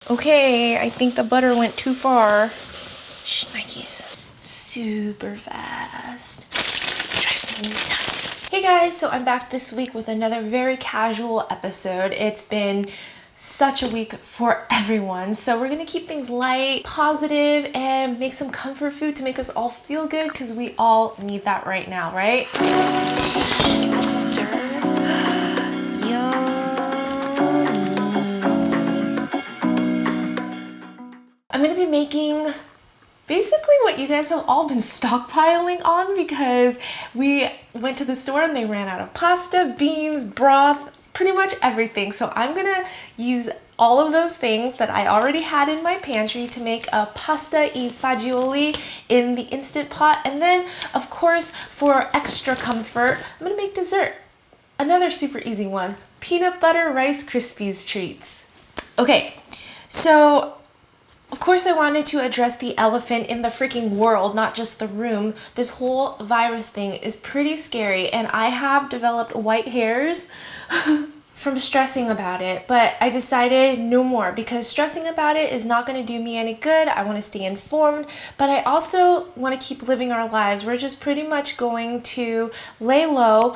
Okay, I think the butter went too far. Shnikes. Super fast. Drives me nuts. Hey guys, so I'm back this week with another very casual episode. It's been such a week for everyone. So we're gonna keep things light, positive, and make some comfort food to make us all feel good because we all need that right now, right? Stir. Yum. I'm gonna be making basically what you guys have all been stockpiling on because we went to the store and they ran out of pasta, beans, broth, pretty much everything. So I'm gonna use all of those things that I already had in my pantry to make a pasta e fagioli in the Instant Pot. And then, of course, for extra comfort, I'm gonna make dessert. Another super easy one, peanut butter Rice Krispies treats. Okay, so of course I wanted to address the elephant in the freaking world, not just the room. This whole virus thing is pretty scary and I have developed white hairs from stressing about it, but I decided no more because stressing about it is not going to do me any good. I want to stay informed, but I also want to keep living our lives. We're just pretty much going to lay low,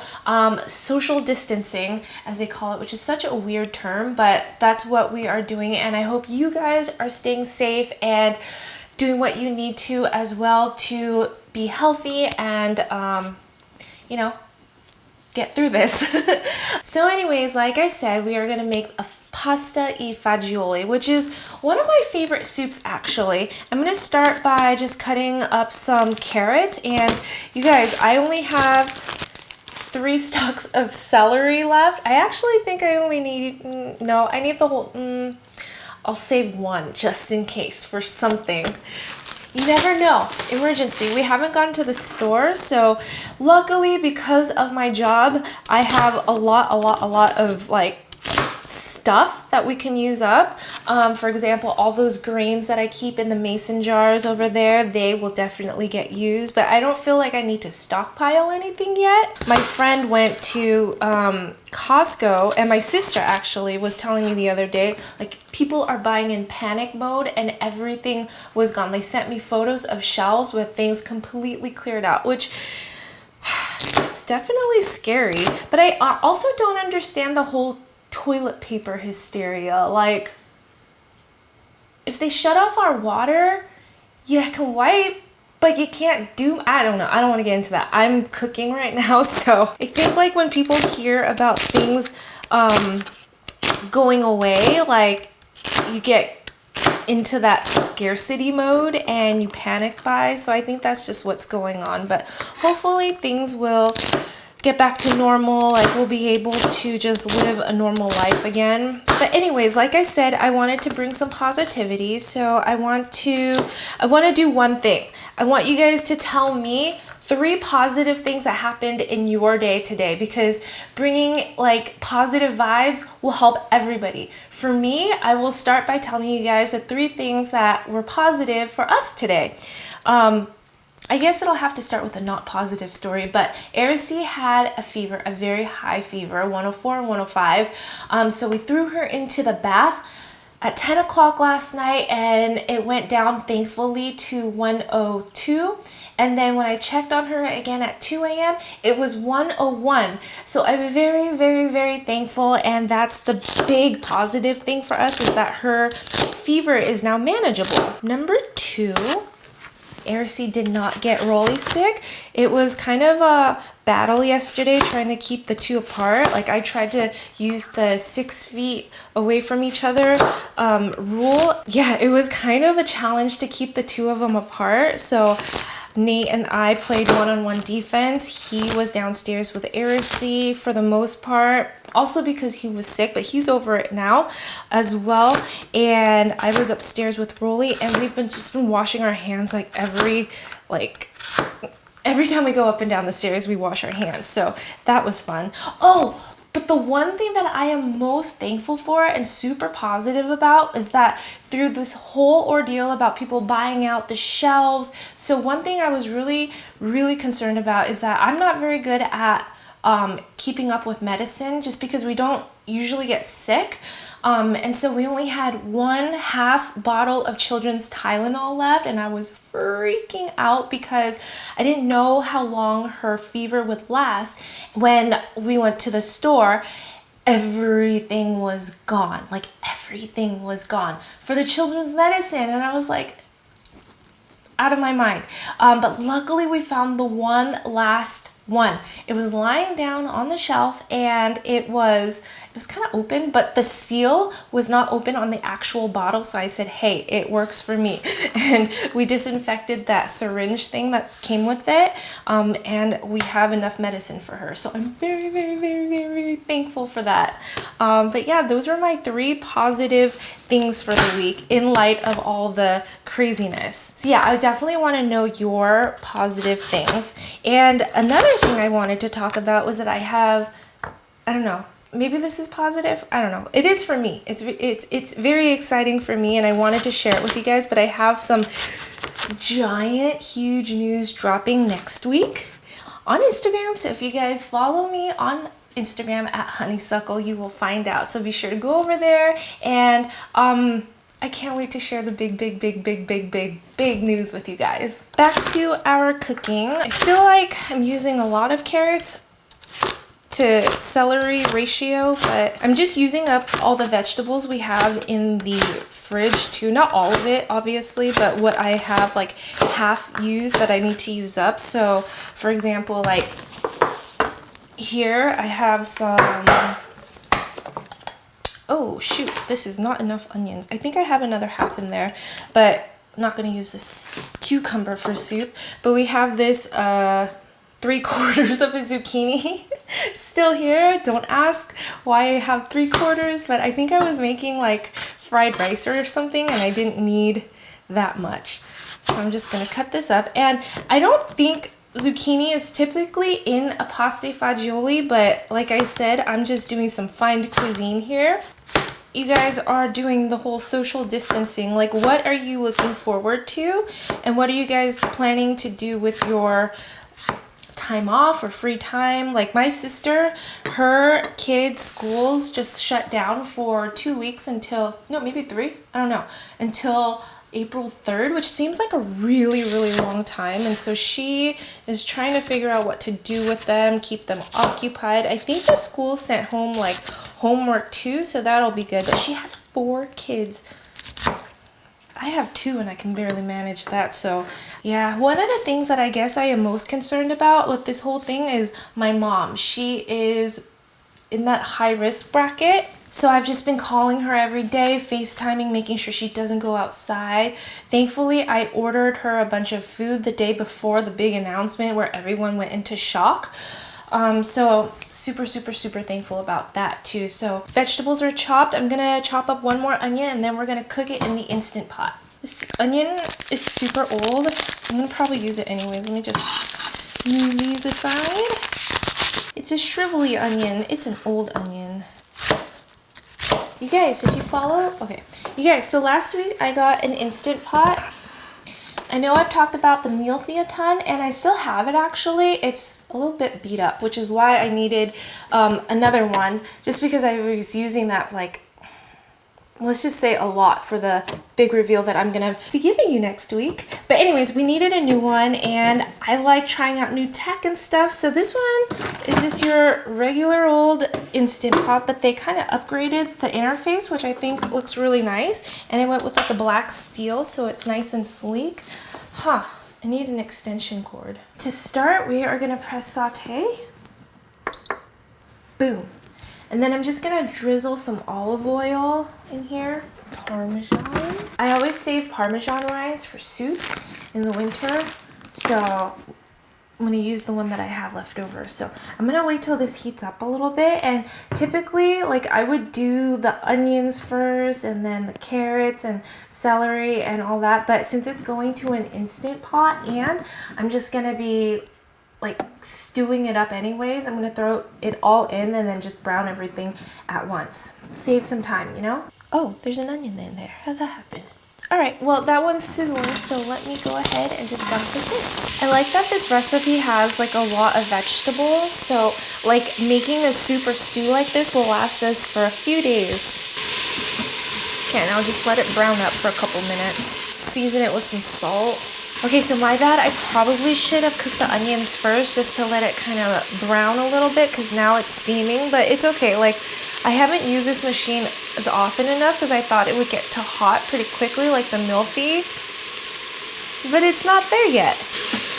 social distancing, as they call it, which is such a weird term, but that's what we are doing. And I hope you guys are staying safe and doing what you need to as well to be healthy and, get through this. So anyways, like I said, we are gonna make a pasta e fagioli, which is one of my favorite soups actually. I'm gonna start by just cutting up some carrots, and you guys, I only have 3 stalks of celery left. I actually think I only need, no, I need the whole, I'll save one just in case for something. You never know. Emergency. We haven't gone to the store, so luckily because of my job, I have a lot of like stuff that we can use up. For example, all those grains that I keep in the mason jars over there, they will definitely get used, but I don't feel like I need to stockpile anything yet. My friend went to Costco, and my sister actually was telling me the other day, like, people are buying in panic mode and everything was gone. They sent me photos of shelves with things completely cleared out, which it's definitely scary. But I also don't understand the whole toilet paper hysteria. Like, if they shut off our water, you can wipe, but you can't do, I don't know. I don't want to get into that. I'm cooking right now, so I think like when people hear about things going away, like you get into that scarcity mode and you panic buy. So I think that's just what's going on, but hopefully things will get back to normal, like we'll be able to just live a normal life again. But anyways, like I said, I wanted to bring some positivity, so I want to do one thing. I want you guys to tell me 3 positive things that happened in your day today, because bringing like positive vibes will help everybody. For me, I will start by telling you guys the 3 things that were positive for us today. I guess it'll have to start with a not positive story, but Aracey had a fever, a very high fever, 104 and 105. So we threw her into the bath at 10 o'clock last night, and it went down thankfully to 102. And then when I checked on her again at 2 a.m., it was 101. So I'm very thankful, and that's the big positive thing for us, is that her fever is now manageable. Number 2, Aracey did not get Rolly sick. It was kind of a battle yesterday trying to keep the 2 apart. Like, I tried to use the 6 feet away from each other rule. Yeah, it was kind of a challenge to keep the 2 of them apart. So Nate and I played one-on-one defense. He was downstairs with Aracey for the most part, also because he was sick, but he's over it now as well. And I was upstairs with Rolly, and we've just been washing our hands like every time we go up and down the stairs, we wash our hands. So that was fun. Oh, but the one thing that I am most thankful for and super positive about is that through this whole ordeal about people buying out the shelves, so one thing I was really concerned about is that I'm not very good at keeping up with medicine, just because we don't usually get sick. And so we only had 1/2 bottle of children's Tylenol left, and I was freaking out because I didn't know how long her fever would last. When we went to the store, everything was gone. Like, everything was gone for the children's medicine, and I was like, out of my mind. But luckily we found the one last one. It was lying down on the shelf, and it was kind of open, but the seal was not open on the actual bottle. So I said, hey, it works for me. And we disinfected that syringe thing that came with it. And we have enough medicine for her. So I'm very, very, very, very, very thankful for that. But yeah, those were my 3 positive things for the week in light of all the craziness. So yeah, I definitely want to know your positive things. And another thing I wanted to talk about was that I have, I don't know, maybe this is positive. I don't know. It is for me. It's very exciting for me, and I wanted to share it with you guys, but I have some giant, huge news dropping next week on Instagram. So if you guys follow me on Instagram at Honeysuckle, you will find out. So be sure to go over there, and I can't wait to share the big news with you guys. Back to our cooking. I feel like I'm using a lot of carrots to celery ratio, but I'm just using up all the vegetables we have in the fridge too. Not all of it, obviously, but what I have like half used that I need to use up. So for example, like here I have some, oh shoot, this is not enough onions. I think I have another half in there, but I'm not going to use this cucumber for soup. But we have this 3/4 of a zucchini still here. Don't ask why I have 3/4, but I think I was making like fried rice or something, and I didn't need that much. So I'm just going to cut this up. And I don't think zucchini is typically in a pasta fagioli, but like I said, I'm just doing some fine cuisine here. You guys are doing the whole social distancing. Like, what are you looking forward to? And what are you guys planning to do with your time off or free time? Like my sister, her kids' schools just shut down for 2 weeks until, no, maybe 3, I don't know, until April 3rd, which seems like a really, really long time. And so she is trying to figure out what to do with them, keep them occupied. I think the school sent home like homework too, so that'll be good. But she has 4 kids. I have 2 and I can barely manage that. So yeah, one of the things that I guess I am most concerned about with this whole thing is my mom. She is in that high risk bracket. So I've just been calling her every day, FaceTiming, making sure she doesn't go outside. Thankfully, I ordered her a bunch of food the day before the big announcement where everyone went into shock. So super thankful about that too. So vegetables are chopped. I'm gonna chop up 1 more onion, and then we're gonna cook it in the Instant Pot. This onion is super old. I'm gonna probably use it anyways. Let me just move these aside. It's a shrivelly onion. It's an old onion. You guys, if you follow, okay. You guys, so last week I got an Instant Pot. I know I've talked about the meal fee a ton, and I still have it actually. It's a little bit beat up, which is why I needed another one, just because I was using that like, let's just say a lot for the big reveal that I'm gonna be giving you next week. But anyways, we needed a new one, and I like trying out new tech and stuff. So this one is just your regular old Instant Pot, but they kind of upgraded the interface, which I think looks really nice. And I went with like a black steel, so it's nice and sleek. I need an extension cord. To start, we are gonna press saute. Boom. And then I'm just gonna drizzle some olive oil in here. Parmesan. I always save Parmesan rinds for soups in the winter, so I'm gonna use the one that I have left over. So I'm gonna wait till this heats up a little bit, and typically like I would do the onions first and then the carrots and celery and all that, but since it's going to an Instant Pot and I'm just gonna be like stewing it up anyways, I'm gonna throw it all in and then just brown everything at once. Save some time, you know? Oh, there's an onion in there. How'd that happen? All right, well, that one's sizzling, so let me go ahead and just dump this in. I like that this recipe has like a lot of vegetables, so like making a soup or stew like this will last us for a few days. Okay, now just let it brown up for a couple minutes. Season it with some salt. Okay, so my bad, I probably should have cooked the onions first just to let it kind of brown a little bit because now it's steaming, but it's okay. Like, I haven't used this machine as often enough because I thought it would get to hot pretty quickly like the Milfy, but it's not there yet.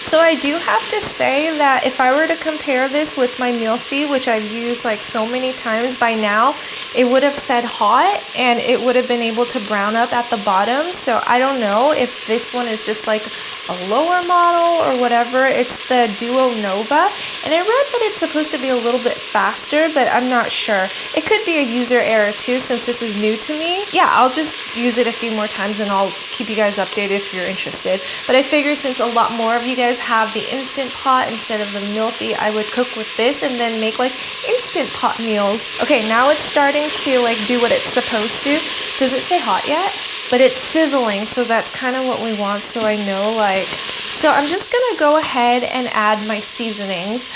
So I do have to say that if I were to compare this with my Milfy, which I've used like so many times by now, it would have said hot and it would have been able to brown up at the bottom. So I don't know if this one is just like a lower model or whatever. It's the Duo Nova, and I read that it's supposed to be a little bit faster, but I'm not sure. It could be a user error too since this is new to me. Yeah, I'll just use it a few more times and I'll keep you guys updated if you're interested. But I figure since a lot more of you guys have the Instant Pot instead of the Milfy, I would cook with this and then make like Instant Pot meals. Okay, now it's starting to like do what it's supposed to. Does it say hot yet? But it's sizzling, so that's kind of what we want, so I know like... So I'm just gonna go ahead and add my seasonings.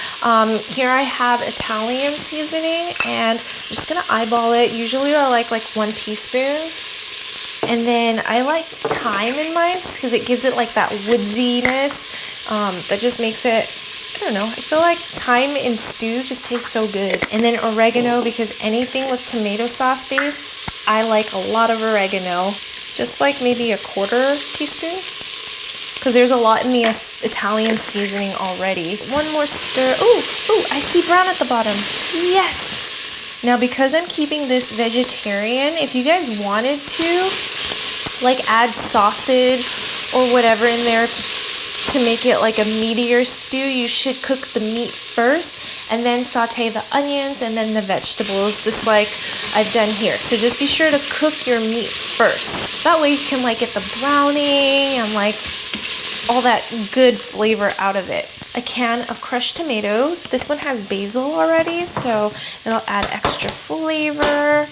Here I have Italian seasoning, and I'm just gonna eyeball it. Usually I like 1 teaspoon. And then I like thyme in mine just because it gives it like that woodsiness that just makes it, I don't know, I feel like thyme in stews just tastes so good. And then oregano, because anything with tomato sauce base, I like a lot of oregano. Just like maybe 1/4 teaspoon because there's a lot in the Italian seasoning already. One more stir. Ooh, I see brown at the bottom. Yes! Now because I'm keeping this vegetarian, if you guys wanted to like add sausage or whatever in there to make it like a meatier stew, you should cook the meat first and then saute the onions and then the vegetables, just like I've done here. So just be sure to cook your meat first. That way you can like get the browning and like all that good flavor out of it. A can of crushed tomatoes. This one has basil already, so it'll add extra flavor.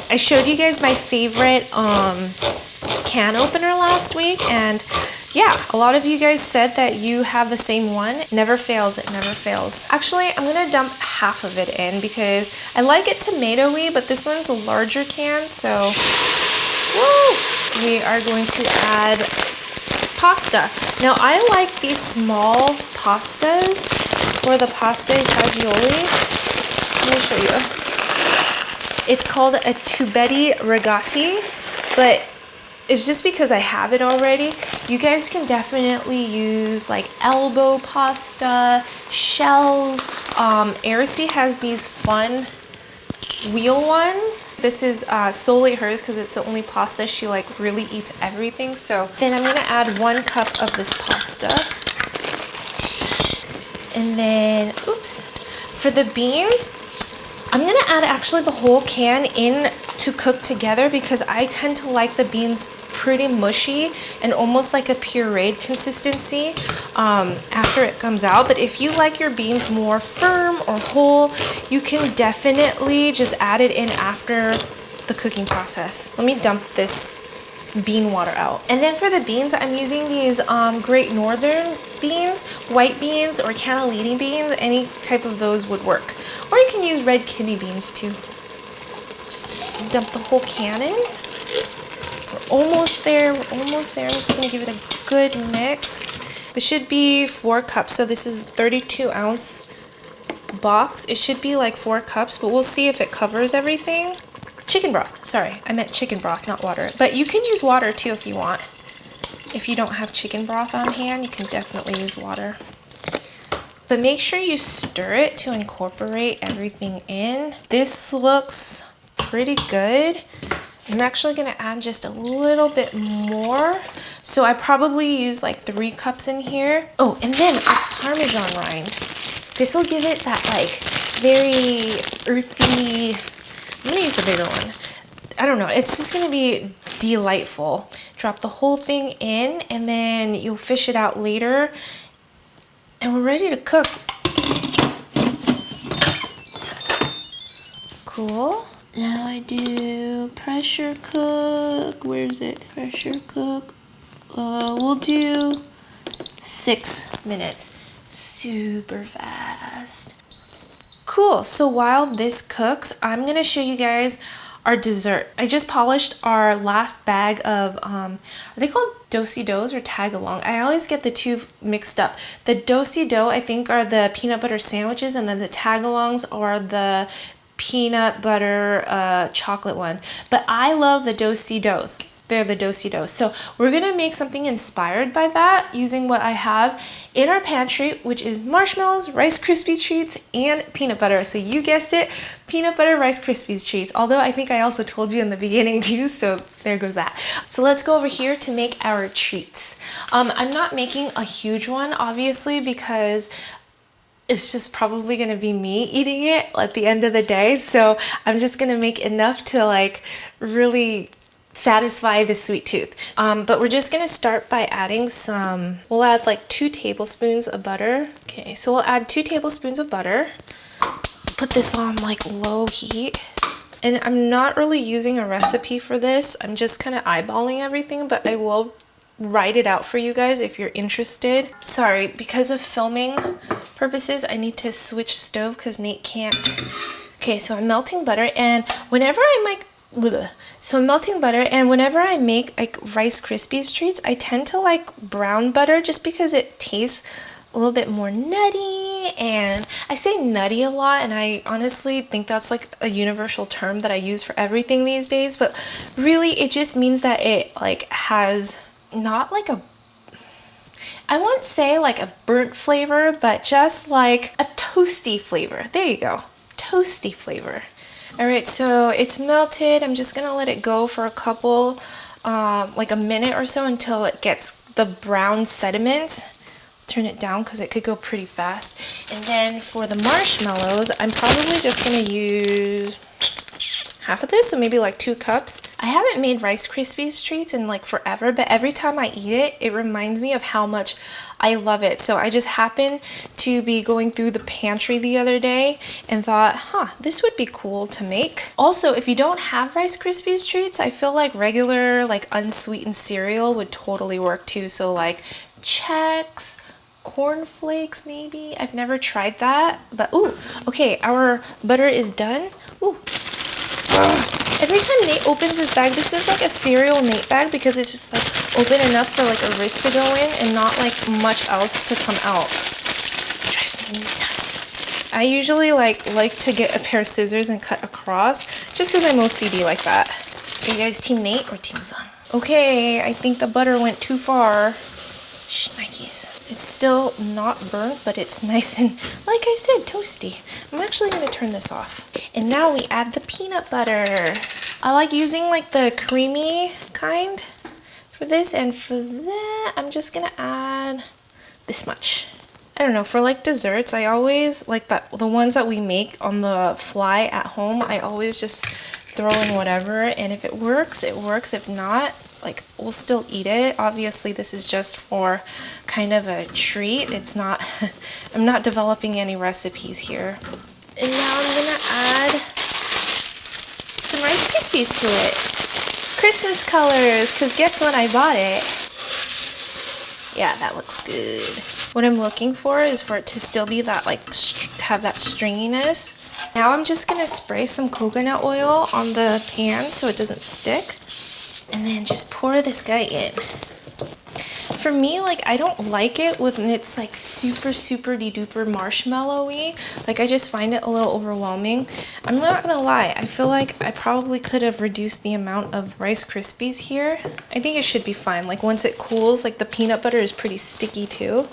I showed you guys my favorite can opener last week, and yeah, a lot of you guys said that you have the same one. Never fails, it never fails. Actually, I'm gonna dump half of it in because I like it tomatoey, but this one's a larger can, so woo! We are going to add pasta. Now, I like these small pastas for the pasta fagioli. Let me show you. It's called a tubetti rigati, but it's just because I have it already. You guys can definitely use like elbow pasta, shells. Arisi has these fun wheel ones. This is solely hers because it's the only pasta she like really eats everything. So then I'm gonna add 1 cup of this pasta. And then, oops, for the beans, I'm gonna add actually the whole can in to cook together because I tend to like the beans pretty mushy and almost like a pureed consistency after it comes out. But if you like your beans more firm or whole, you can definitely just add it in after the cooking process. Let me dump this bean water out. And then for the beans, I'm using these Great Northern beans, white beans, or cannellini beans. Any type of those would work. Or you can use red kidney beans too. Just dump the whole can in. We're almost there, we're almost there. I'm just gonna give it a good mix. This should be 4 cups, so this is a 32-ounce box. It should be like 4 cups, but we'll see if it covers everything. Chicken broth, sorry, I meant chicken broth, not water. But you can use water too if you want. If you don't have chicken broth on hand, you can definitely use water. But make sure you stir it to incorporate everything in. This looks pretty good. I'm actually gonna add just a little bit more. So I probably use like 3 cups in here. Oh, and then a Parmesan rind. This will give it that like very earthy, I'm gonna use the bigger one. I don't know, it's just gonna be delightful. Drop the whole thing in and then you'll fish it out later. And we're ready to cook. Cool. Now I do pressure cook. Where's it? Pressure cook. We'll do 6 minutes. Super fast. Cool, so while this cooks, I'm gonna show you guys our dessert. I just polished our last bag of, are they called do-si-dos or tag-along? I always get the two mixed up. The do-si-do, I think, are the peanut butter sandwiches, and then the tag-alongs are the peanut butter chocolate one. But I love the do-si-dos. They're the do-si-dos. So we're gonna make something inspired by that using what I have in our pantry, which is marshmallows, Rice Krispies treats, and peanut butter. So you guessed it, peanut butter Rice Krispies treats. Although I think I also told you in the beginning too, so there goes that. So let's go over here to make our treats. I'm not making a huge one, obviously, because it's just probably gonna be me eating it at the end of the day. So I'm just gonna make enough to like really satisfy the sweet tooth. But we're just gonna start by adding some, we'll add like 2 tablespoons of butter. Okay, so we'll add 2 tablespoons of butter. Put this on like low heat. And I'm not really using a recipe for this. I'm just kind of eyeballing everything, but I will write it out for you guys if you're interested. Sorry, because of filming purposes, I need to switch stove because Nate can't. Okay, so I'm melting butter, and whenever I make I'm melting butter, and whenever I make like Rice Krispies treats, I tend to like brown butter just because it tastes a little bit more nutty. And I say nutty a lot, and I honestly think that's like a universal term that I use for everything these days, but really it just means that it like has not like a, I won't say like a burnt flavor, but just like a toasty flavor. There you go, toasty flavor. All right, so it's melted. I'm just gonna let it go for a couple, like a minute or so until it gets the brown sediment. Turn it down because it could go pretty fast. And then for the marshmallows, I'm probably just gonna use half of this, so maybe like 2 cups. I haven't made Rice Krispies treats in like forever, but every time I eat it, it reminds me of how much I love it. So I just happened to be going through the pantry the other day and thought, this would be cool to make. Also, if you don't have Rice Krispies treats, I feel like regular like unsweetened cereal would totally work too. So like Chex, corn flakes maybe. I've never tried that, but ooh, okay, our butter is done. Ooh. Every time Nate opens this bag, this is like a cereal Nate bag because it's just like open enough for like a wrist to go in and not like much else to come out. It drives me nuts. I usually like to get a pair of scissors and cut across just because I'm OCD like that. Are you guys team Nate or team Zung? Okay, I think the butter went too far. Shnikes. It's still not burnt, but it's nice and, like I said, toasty. I'm actually going to turn this off. And now we add the peanut butter. I like using like the creamy kind for this, and for that, I'm just going to add this much. I don't know, for like desserts, I always like that, the ones that we make on the fly at home, I always just throw in whatever, and if it works, it works. If not, like, we'll still eat it. Obviously, this is just for kind of a treat. It's not, I'm not developing any recipes here. And now I'm gonna add some Rice Krispies to it. Christmas colors, because guess what? I bought it. Yeah, that looks good. What I'm looking for is for it to still be that, like, have that stringiness. Now I'm just gonna spray some coconut oil on the pan so it doesn't stick. And then just pour this guy in. For me, like, I don't like it when it's like super duper marshmallowy. Like, I just find it a little overwhelming. I'm not gonna lie, I feel like I probably could have reduced the amount of Rice Krispies here. I think it should be fine. Like, once it cools, like, the peanut butter is pretty sticky too.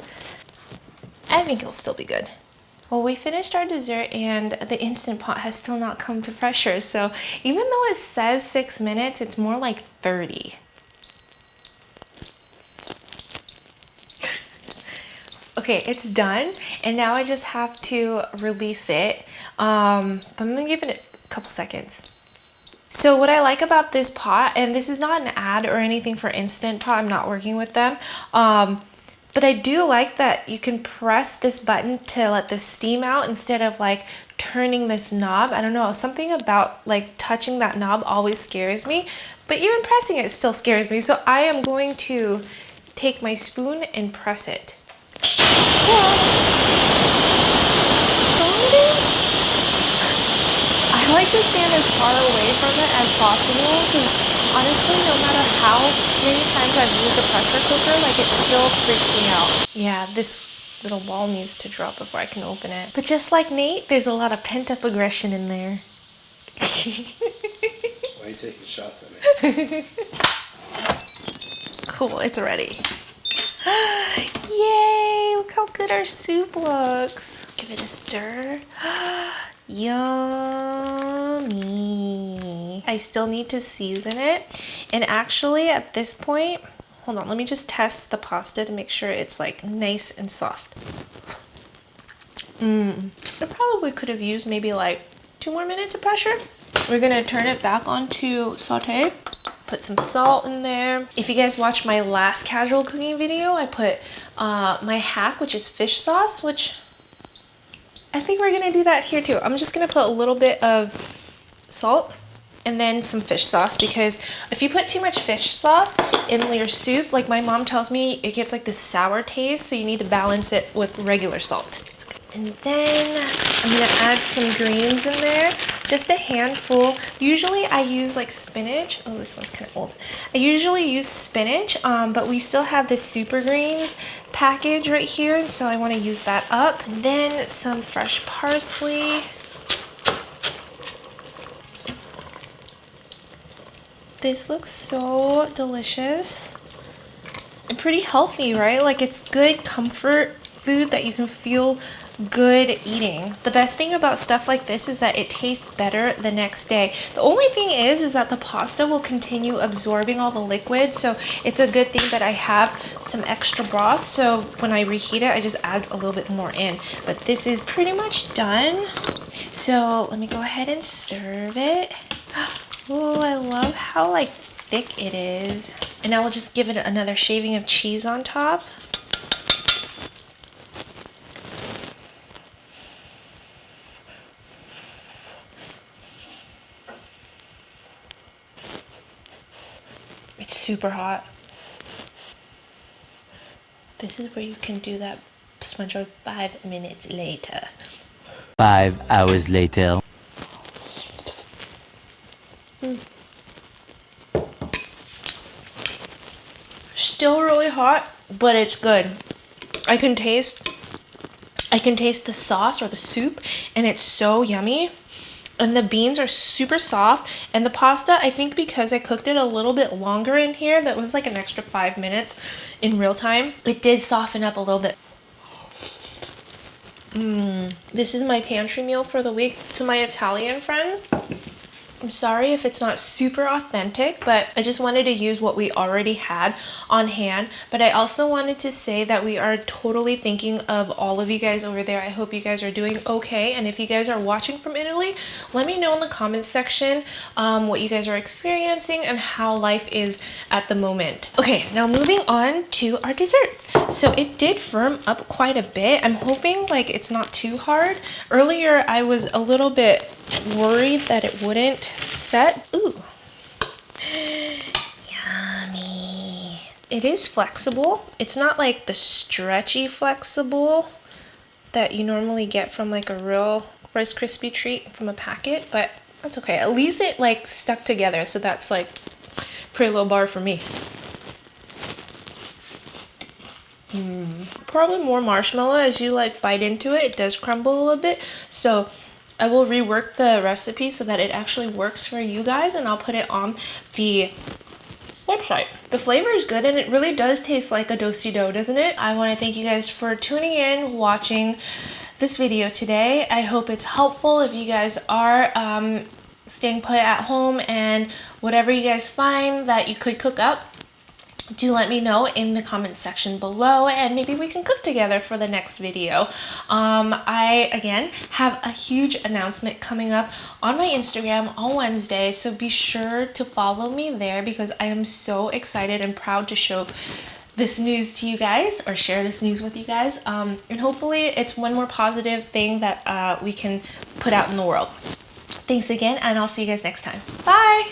I think it'll still be good. Well, we finished our dessert and the Instant Pot has still not come to pressure. So even though it says 6 minutes, it's more like 30. Okay, it's done. And now I just have to release it. But I'm gonna give it a couple seconds. So what I like about this pot, and this is not an ad or anything for Instant Pot, I'm not working with them. But I do like that you can press this button to let the steam out instead of like turning this knob. I don't know, something about like touching that knob always scares me, but even pressing it still scares me. So I am going to take my spoon and press it. I'm like to stand as far away from it as possible because honestly, no matter how many times I've used a pressure cooker, like it still freaks me out. Yeah, this little ball needs to drop before I can open it. But just like Nate, there's a lot of pent-up aggression in there. Why are you taking shots at me? Cool, it's ready. Yay! Look how good our soup looks. Give it a stir. Yummy. I still need to season it. And actually at this point, hold on, let me just test the pasta to make sure it's like nice and soft. I probably could have used maybe like 2 more minutes of pressure. We're gonna turn it back onto saute. Put some salt in there. If you guys watched my last casual cooking video, I put my hack, which is fish sauce, which I think we're gonna do that here too. I'm just gonna put a little bit of salt and then some fish sauce, because if you put too much fish sauce in your soup, like my mom tells me, it gets like this sour taste, so you need to balance it with regular salt. And then I'm gonna add some greens in there, just a handful. Usually I use like spinach. Oh, this one's kind of old. I usually use spinach, but we still have this super greens package right here, and so I want to use that up. And then some fresh parsley. This looks so delicious and pretty healthy, right? Like it's good comfort food that you can feel good eating. The best thing about stuff like this is that it tastes better the next day. The only thing is that the pasta will continue absorbing all the liquid, so it's a good thing that I have some extra broth, so when I reheat it I just add a little bit more in. But this is pretty much done, so let me go ahead and serve it. Oh, I love how like thick it is. And I will just give it another shaving of cheese on top. It's super hot. This is where you can do that SpongeBob 5 minutes later. 5 hours later. Still really hot, but it's good. I can taste the sauce or the soup, and it's so yummy. And the beans are super soft, and the pasta, I think because I cooked it a little bit longer in here, that was like an extra 5 minutes in real time, it did soften up a little bit. This is my pantry meal for the week. To my Italian friends, I'm sorry if it's not super authentic, but I just wanted to use what we already had on hand. But I also wanted to say that we are totally thinking of all of you guys over there. I hope you guys are doing okay. And if you guys are watching from Italy, let me know in the comments section what you guys are experiencing and how life is at the moment. Okay, now moving on to our desserts. So it did firm up quite a bit. I'm hoping like it's not too hard. Earlier, I was a little bit worried that it wouldn't set. Ooh. Yummy. It is flexible. It's not like the stretchy flexible that you normally get from like a real Rice Krispie treat from a packet, but that's okay. At least it like stuck together, so that's like pretty low bar for me. Probably more marshmallow as you like bite into it. It does crumble a little bit, so I will rework the recipe so that it actually works for you guys, and I'll put it on the website. The flavor is good, and it really does taste like a do-si-do, doesn't it? I want to thank you guys for tuning in, watching this video today. I hope it's helpful. If you guys are staying put at home and whatever you guys find that you could cook up, do let me know in the comments section below, and maybe we can cook together for the next video. I, again, have a huge announcement coming up on my Instagram on Wednesday, so be sure to follow me there because I am so excited and proud to show this news to you guys, or share this news with you guys, and hopefully it's one more positive thing that we can put out in the world. Thanks again, and I'll see you guys next time. Bye!